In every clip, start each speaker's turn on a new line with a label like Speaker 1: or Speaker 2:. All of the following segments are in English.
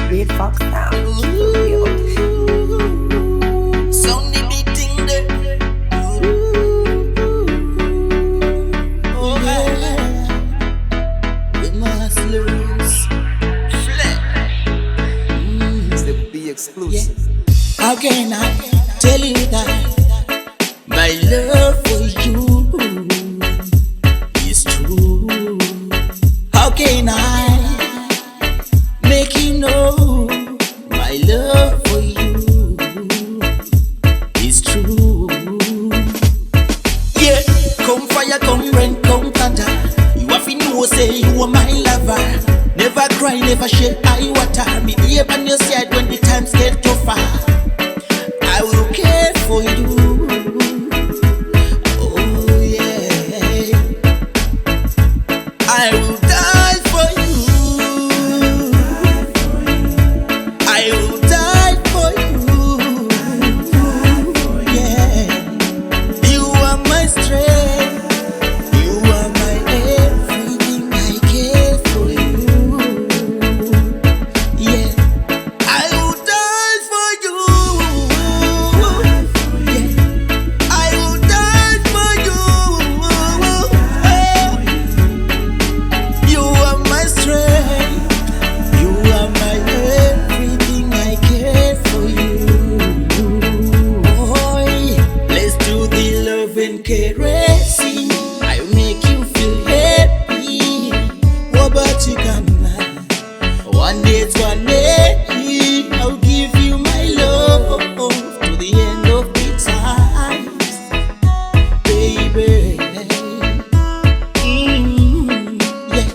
Speaker 1: Great Fox now.
Speaker 2: Soundly beating the oh yeah. Wemahustlers.
Speaker 1: They will be exclusive.
Speaker 2: How can I tell you that my love for you is true? How can I make you know my love for you is true? Yeah, come fire, come rain, come thunder. You have to know, say you are my lover. Never cry, never shed eye water. Me here on your side when the times get tougher. I will care for you. Oh yeah, I will die for you. I will die for you. Yeah, you are my strength. You are my everything. I care for you. Yeah, I will die for you. Yeah, I will die for you. You are my strength. You are my everything. I care for you. Boy, let's do the love and caressing. I will make you feel happy. What about you, one day to one day, I'll give you my love to the end of the times, baby. Yeah,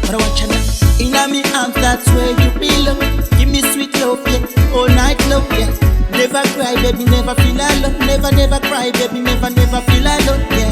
Speaker 2: but I want you now. In my arms, that's where you belong. Give me sweet love, yeah, all night long, yeah. Never cry, baby, never feel alone. Never, never cry, baby, never, never feel alone, yeah.